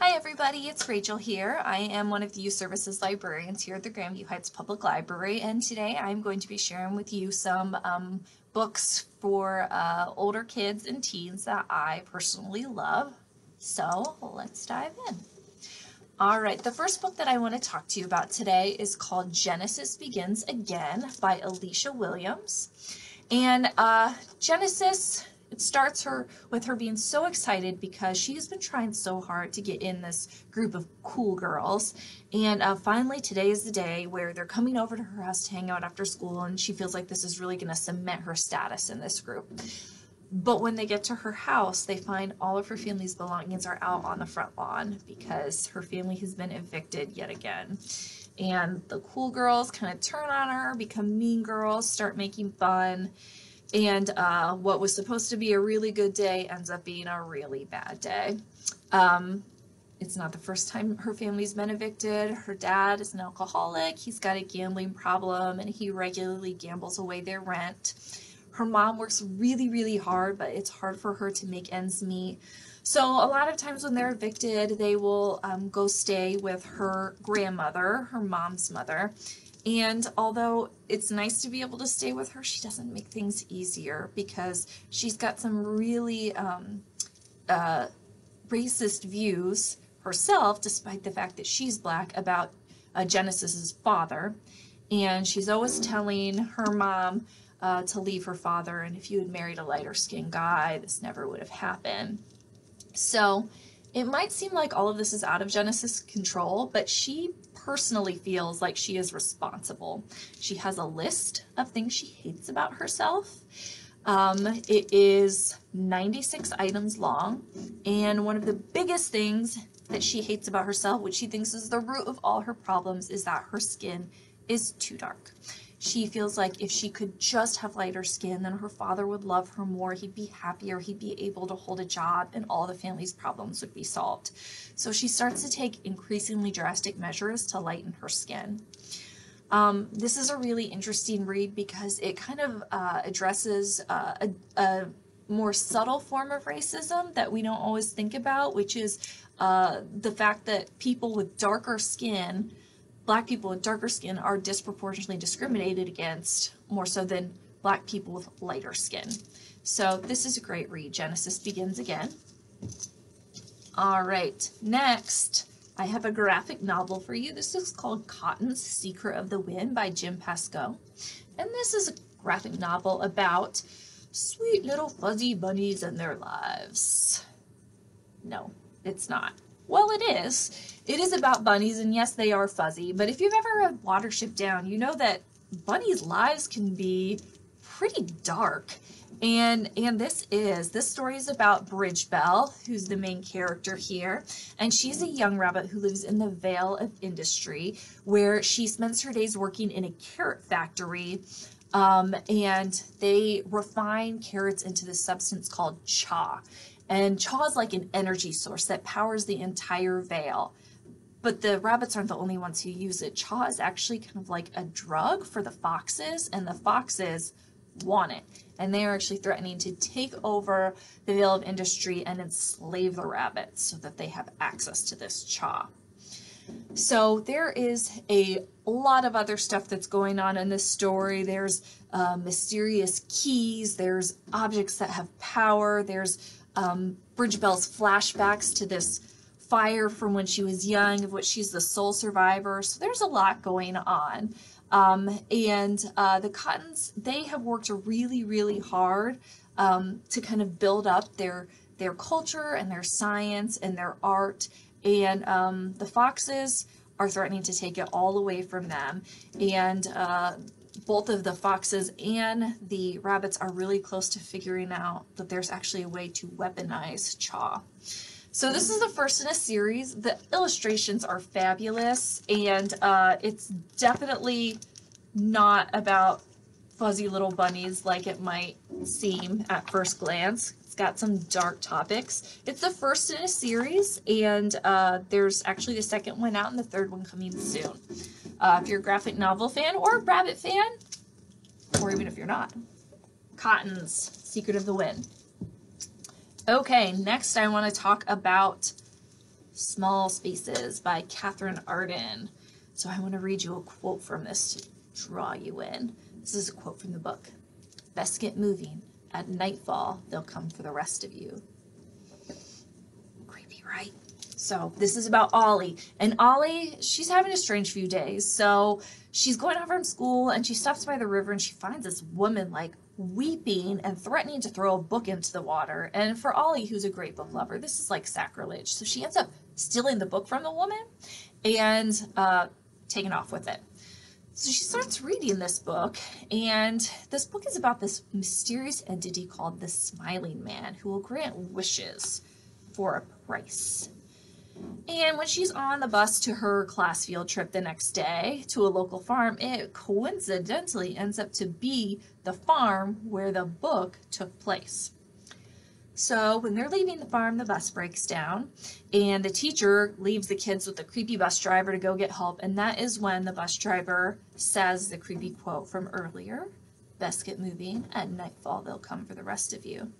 Hi everybody, it's Rachel here. I am one of the Youth Services librarians here at the Grandview Heights Public Library, and today I'm going to be sharing with you some books for older kids and teens that I personally love. So let's dive in. All right, the first book that I want to talk to you about today is called Genesis Begins Again by Alicia Williams. And Genesis, it starts with her being so excited because she's been trying so hard to get in this group of cool girls. And finally, today is the day where they're coming over to her house to hang out after school, and she feels like this is really going to cement her status in this group. But when they get to her house, they find all of her family's belongings are out on the front lawn because her family has been evicted yet again. And the cool girls kind of turn on her, become mean girls, start making fun. And what was supposed to be a really good day ends up being a really bad day. It's not the first time her family's been evicted. Her dad is an alcoholic. He's got a gambling problem, and he regularly gambles away their rent. Her mom works really, really hard, but it's hard for her to make ends meet. So a lot of times when they're evicted, they will go stay with her grandmother, her mom's mother. And although it's nice to be able to stay with her, she doesn't make things easier because she's got some really racist views herself, despite the fact that she's Black, about Genesis's father. And she's always telling her mom to leave her father, and if you had married a lighter-skinned guy, this never would have happened. So it might seem like all of this is out of Genesis' control, but she personally feels like she is responsible. She has a list of things she hates about herself. It is 96 items long, and one of the biggest things that she hates about herself, which she thinks is the root of all her problems, is that her skin is too dark. She feels like if she could just have lighter skin, then her father would love her more, he'd be happier, he'd be able to hold a job, and all the family's problems would be solved. So she starts to take increasingly drastic measures to lighten her skin. This is a really interesting read because it kind of addresses a more subtle form of racism that we don't always think about, which is the fact that people with darker skin, Black people with darker skin, are disproportionately discriminated against, more so than Black people with lighter skin. So this is a great read. Genesis Begins Again. All right, next I have a graphic novel for you. This is called Cotton's Secret of the Wind by Jim Pascoe. And this is a graphic novel about sweet little fuzzy bunnies and their lives. No, it's not. Well, it is. It is about bunnies, and yes, they are fuzzy, but if you've ever read Watership Down, you know that bunnies' lives can be pretty dark. And this story is about Bridgebell, who's the main character here, and she's a young rabbit who lives in the Vale of Industry, where she spends her days working in a carrot factory, and they refine carrots into this substance called chaw. And chaw is like an energy source that powers the entire Vale. But the rabbits aren't the only ones who use it. Chaw is actually kind of like a drug for the foxes, and the foxes want it. And they are actually threatening to take over the Vale of Industry and enslave the rabbits so that they have access to this chaw. So there is a lot of other stuff that's going on in this story. There's mysterious keys, there's objects that have power, there's Bridgebell's flashbacks to this fire from when she was young, of which she's the sole survivor. So there's a lot going on. The Cottons, they have worked really, really hard to kind of build up their culture and their science and their art. And the foxes are threatening to take it all away from them. And both of the foxes and the rabbits are really close to figuring out that there's actually a way to weaponize chaw. So this is the first in a series. The illustrations are fabulous, and it's definitely not about fuzzy little bunnies like it might seem at first glance. It's got some dark topics. It's the first in a series, and there's actually the second one out and the third one coming soon. If you're a graphic novel fan or a rabbit fan, or even if you're not, Cotton's Secret of the Wind. Okay, next I want to talk about Small Spaces by Catherine Arden. So I want to read you a quote from this to draw you in. This is a quote from the book. Best get moving. At nightfall, they'll come for the rest of you. Creepy, right? So this is about Ollie. And Ollie, she's having a strange few days. So she's going home from school and she stops by the river and she finds this woman like weeping and threatening to throw a book into the water. And for Ollie, who's a great book lover, this is like sacrilege. So she ends up stealing the book from the woman and taking off with it. So she starts reading this book, and this book is about this mysterious entity called the Smiling Man who will grant wishes for a price. And when she's on the bus to her class field trip the next day to a local farm, it coincidentally ends up to be the farm where the book took place. So when they're leaving the farm, the bus breaks down and the teacher leaves the kids with the creepy bus driver to go get help. And that is when the bus driver says the creepy quote from earlier, best get moving, at nightfall they'll come for the rest of you.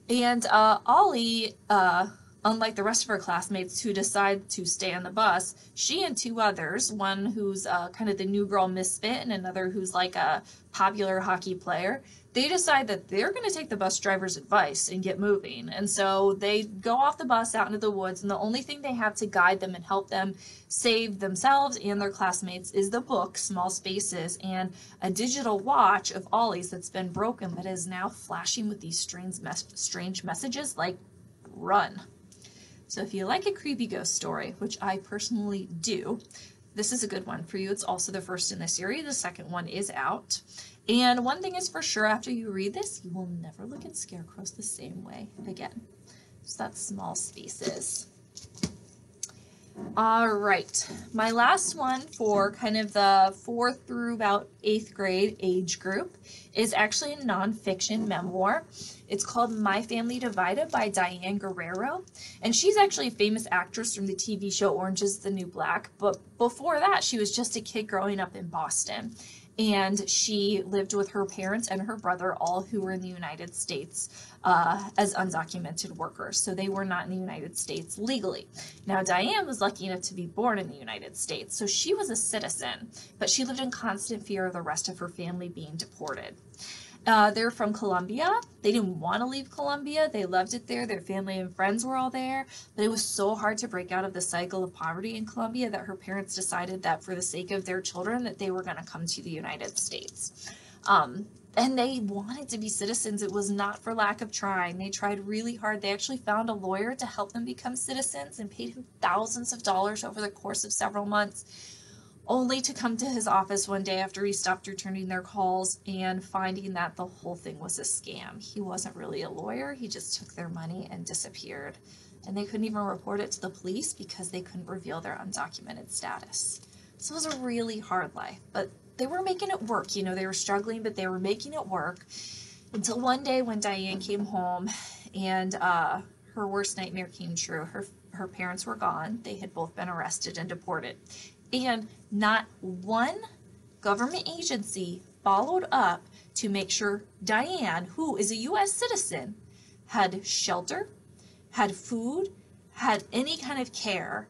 And Ollie, unlike the rest of her classmates who decide to stay on the bus, she and two others, one who's kind of the new girl misfit and another who's like a popular hockey player, they decide that they're going to take the bus driver's advice and get moving. And so they go off the bus out into the woods, and the only thing they have to guide them and help them save themselves and their classmates is the book, Small Spaces, and a digital watch of Ollie's that's been broken but is now flashing with these strange messages like, run. So if you like a creepy ghost story, which I personally do, this is a good one for you. It's also the first in the series. The second one is out. And one thing is for sure, after you read this, you will never look at scarecrows the same way again. So that's Small Spaces. All right, my last one for kind of the 4th through about 8th grade age group is actually a nonfiction memoir. It's called My Family Divided by Diane Guerrero. And she's actually a famous actress from the TV show Orange is the New Black. But before that, she was just a kid growing up in Boston. And she lived with her parents and her brother, all who were in the United States as undocumented workers. So they were not in the United States legally. Now, Diane was lucky enough to be born in the United States. So she was a citizen, but she lived in constant fear of the rest of her family being deported. They're from Colombia. They didn't want to leave Colombia. They loved it there. Their family and friends were all there. But it was so hard to break out of the cycle of poverty in Colombia that her parents decided that for the sake of their children that they were going to come to the United States. And they wanted to be citizens. It was not for lack of trying. They tried really hard. They actually found a lawyer to help them become citizens and paid him thousands of dollars over the course of several months, only to come to his office one day after he stopped returning their calls and finding that the whole thing was a scam. He wasn't really a lawyer. He just took their money and disappeared. And they couldn't even report it to the police because they couldn't reveal their undocumented status. So it was a really hard life, but they were making it work. You know, they were struggling, but they were making it work until one day when Diane came home and her worst nightmare came true. Her parents were gone. They had both been arrested and deported. And not one government agency followed up to make sure Diane, who is a U.S. citizen, had shelter, had food, had any kind of care.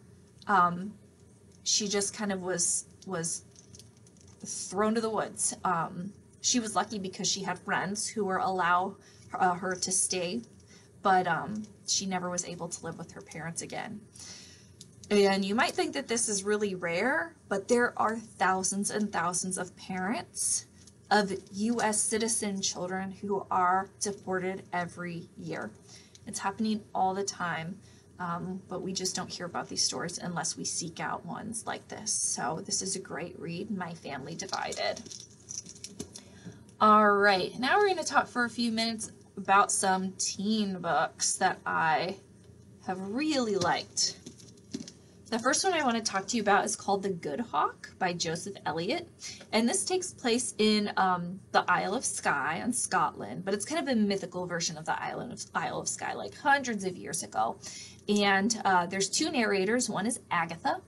She just kind of was thrown to the woods. She was lucky because she had friends who were allow her to stay, but she never was able to live with her parents again. And you might think that this is really rare, but there are thousands and thousands of parents of U.S. citizen children who are deported every year. It's happening all the time, but we just don't hear about these stories unless we seek out ones like this. So this is a great read, My Family Divided. All right, now we're going to talk for a few minutes about some teen books that I have really liked. The first one I want to talk to you about is called The Good Hawk by Joseph Elliott. And this takes place in the Isle of Skye in Scotland, but it's kind of a mythical version of the Isle of Skye, like hundreds of years ago. And there's two narrators. One is Agatha.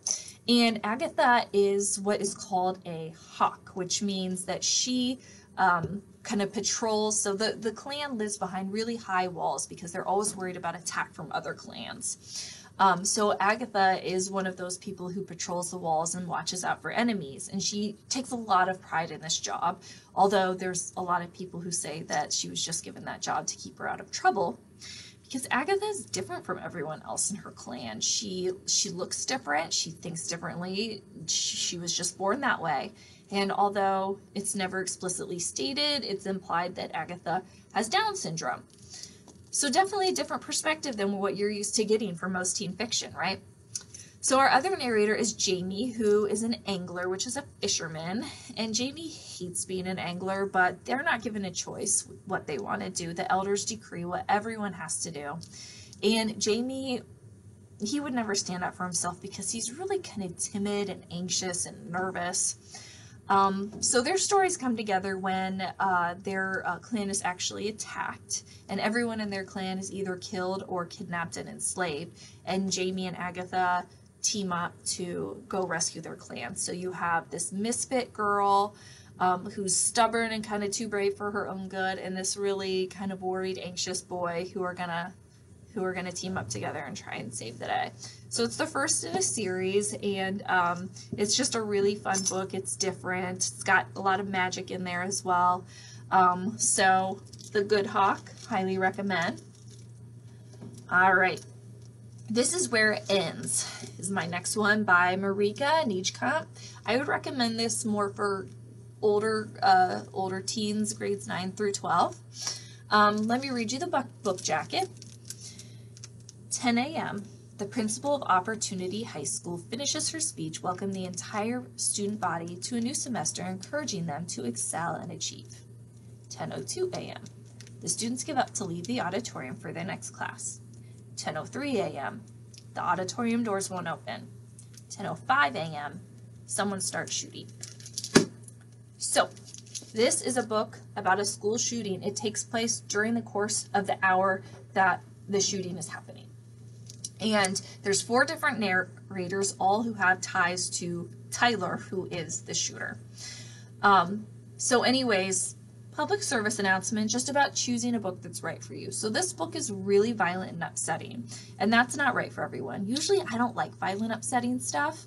And Agatha is what is called a hawk, which means that she kind of patrols. So the clan lives behind really high walls because they're always worried about attack from other clans. So Agatha is one of those people who patrols the walls and watches out for enemies, and she takes a lot of pride in this job, although there's a lot of people who say that she was just given that job to keep her out of trouble, because Agatha is different from everyone else in her clan. She looks different, she thinks differently, she was just born that way, and although it's never explicitly stated, it's implied that Agatha has Down syndrome. So definitely a different perspective than what you're used to getting from most teen fiction, right? So our other narrator is Jamie, who is an angler, which is a fisherman. And Jamie hates being an angler, but they're not given a choice what they want to do. The elders decree what everyone has to do. And Jamie, he would never stand up for himself because he's really kind of timid and anxious and nervous. So their stories come together when their clan is actually attacked, and everyone in their clan is either killed or kidnapped and enslaved, and Jamie and Agatha team up to go rescue their clan. So you have this misfit girl who's stubborn and kind of too brave for her own good, and this really kind of worried, anxious boy who are gonna team up together and try and save the day. So it's the first in a series, and it's just a really fun book. It's different. It's got a lot of magic in there as well. So The Good Hawk, highly recommend. All right. This Is Where It Ends is my next one by Marika Nijkamp. I would recommend this more for older teens, grades 9 through 12. Let me read you the book jacket. 10 a.m. The principal of Opportunity High School finishes her speech, welcoming the entire student body to a new semester, encouraging them to excel and achieve. 10:02 a.m. The students give up to leave the auditorium for their next class. 10:03 a.m. The auditorium doors won't open. 10:05 a.m. Someone starts shooting. So, this is a book about a school shooting. It takes place during the course of the hour that the shooting is happening. And there's 4 different narrators, all who have ties to Tyler, who is the shooter. So anyways, public service announcement just about choosing a book that's right for you. So this book is really violent and upsetting, and that's not right for everyone. Usually I don't like violent, upsetting stuff.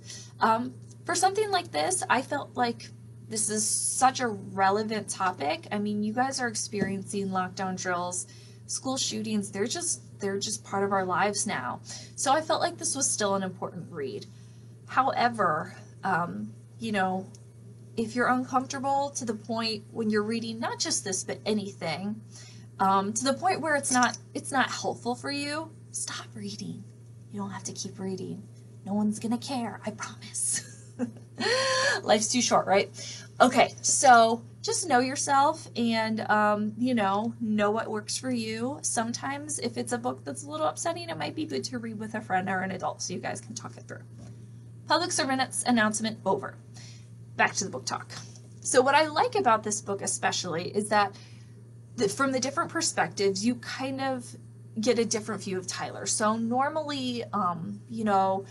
For something like this, I felt like this is such a relevant topic. I mean, you guys are experiencing lockdown drills, school shootings, they're just part of our lives now. So I felt like this was still an important read. However, you know, if you're uncomfortable to the point when you're reading not just this but anything, to the point where it's not helpful for you, stop reading. You don't have to keep reading. No one's gonna care, I promise. Life's too short, right? Okay, so just know yourself and, you know what works for you. Sometimes if it's a book that's a little upsetting, it might be good to read with a friend or an adult so you guys can talk it through. Public service announcement over. Back to the book talk. So what I like about this book especially is that from the different perspectives, you kind of get a different view of Tyler. So normally, you know,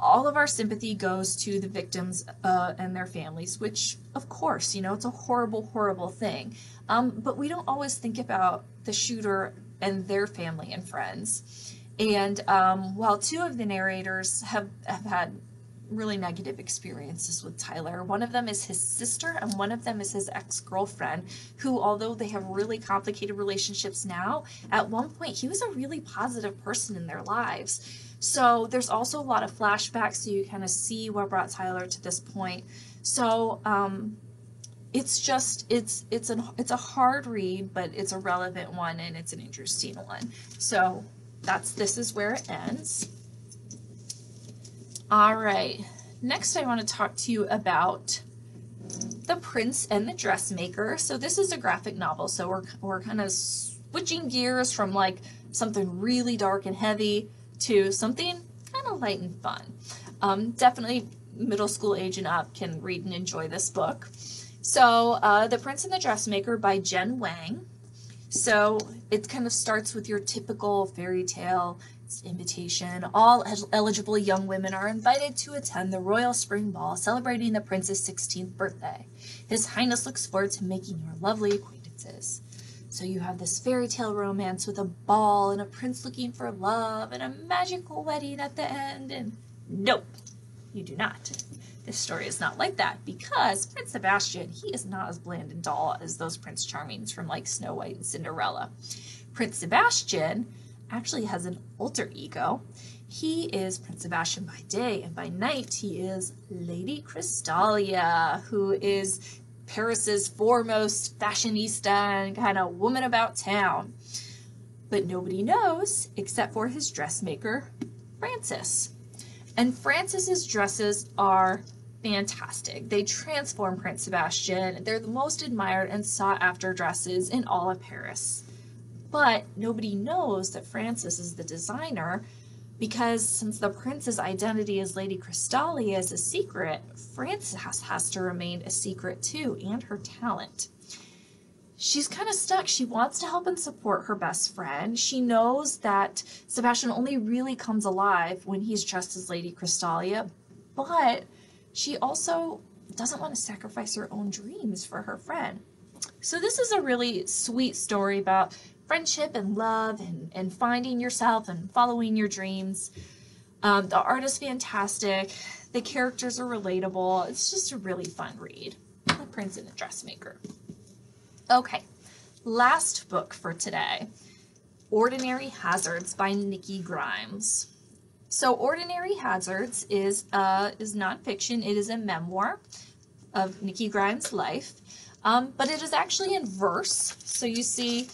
all of our sympathy goes to the victims and their families, which, of course, you know, it's a horrible, horrible thing. But we don't always think about the shooter and their family and friends. And while 2 of the narrators have had really negative experiences with Tyler, one of them is his sister and one of them is his ex-girlfriend, who, although they have really complicated relationships now, at one point he was a really positive person in their lives. So there's also a lot of flashbacks, so you kind of see what brought Tyler to this point. So it's a hard read, but it's a relevant one and it's an interesting one. So This Is Where It Ends. All right, next I want to talk to you about The Prince and the Dressmaker. So this is a graphic novel, so we're kind of switching gears from like something really dark and heavy to something kind of light and fun. Definitely middle school age and up can read and enjoy this book. So The Prince and the Dressmaker by Jen Wang. So it kind of starts with your typical fairy tale. It's invitation. All eligible young women are invited to attend the Royal Spring Ball celebrating the prince's 16th birthday. His Highness looks forward to making your lovely acquaintance. circumstances. So you have this fairy tale romance with a ball and a prince looking for love and a magical wedding at the end, and nope, you do not. This story is not like that because Prince Sebastian, he is not as bland and dull as those Prince Charmings from like Snow White and Cinderella. Prince Sebastian actually has an alter ego. He is Prince Sebastian by day, and by night he is Lady Crystalia, who is Paris's foremost fashionista and kind of woman about town. But nobody knows except for his dressmaker, Francis. And Francis's dresses are fantastic. They transform Prince Sebastian. They're the most admired and sought after dresses in all of Paris. But nobody knows that Francis is the designer, because since the prince's identity as Lady Crystalia is a secret, Frances has to remain a secret too, and her talent. She's kind of stuck. She wants to help and support her best friend. She knows that Sebastian only really comes alive when he's dressed as Lady Crystalia, but she also doesn't want to sacrifice her own dreams for her friend. So this is a really sweet story about friendship and love and finding yourself and following your dreams. The art is fantastic. The characters are relatable. It's just a really fun read. The Prince and the Dressmaker. Okay, last book for today, Ordinary Hazards by Nikki Grimes. So Ordinary Hazards is nonfiction. It is a memoir of Nikki Grimes' life, but it is actually in verse. So you see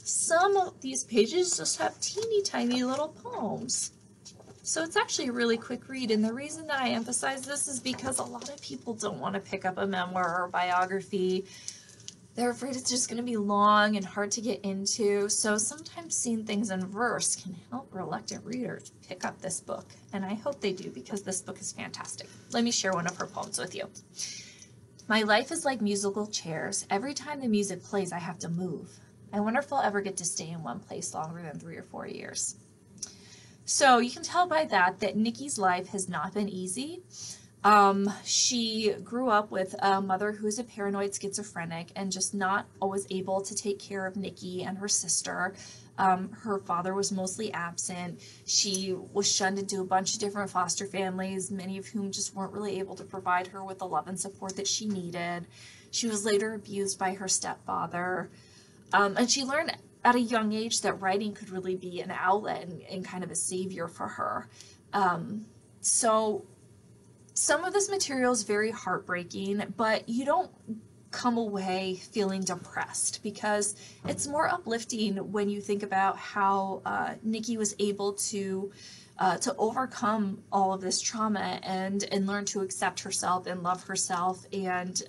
some of these pages just have teeny tiny little poems. So it's actually a really quick read, and the reason that I emphasize this is because a lot of people don't want to pick up a memoir or biography. They're afraid it's just going to be long and hard to get into, so sometimes seeing things in verse can help reluctant readers pick up this book, and I hope they do because this book is fantastic. Let me share one of her poems with you. My life is like musical chairs. Every time the music plays, I have to move. I wonder if I'll ever get to stay in one place longer than 3 or 4 years. So you can tell by that Nikki's life has not been easy. She grew up with a mother who is a paranoid schizophrenic and just not always able to take care of Nikki and her sister. Her father was mostly absent. She was shunned into a bunch of different foster families, many of whom just weren't really able to provide her with the love and support that she needed. She was later abused by her stepfather. And she learned at a young age that writing could really be an outlet and kind of a savior for her. So some of this material is very heartbreaking, but you don't come away feeling depressed because it's more uplifting when you think about how Nikki was able to overcome all of this trauma and learn to accept herself and love herself and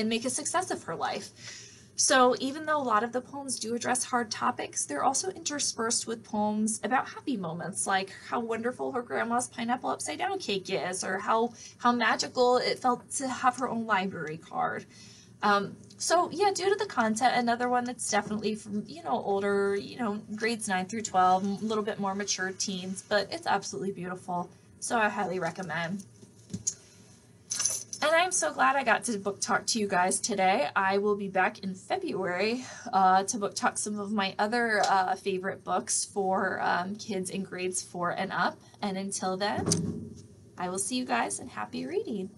make a success of her life. So even though a lot of the poems do address hard topics, they're also interspersed with poems about happy moments, like how wonderful her grandma's pineapple upside down cake is, or how magical it felt to have her own library card. So yeah, due to the content, another one that's definitely from, older, grades 9 through 12, a little bit more mature teens, but it's absolutely beautiful. So I highly recommend. And I'm so glad I got to book talk to you guys today. I will be back in February to book talk some of my other favorite books for kids in grades 4 and up. And until then, I will see you guys and happy reading.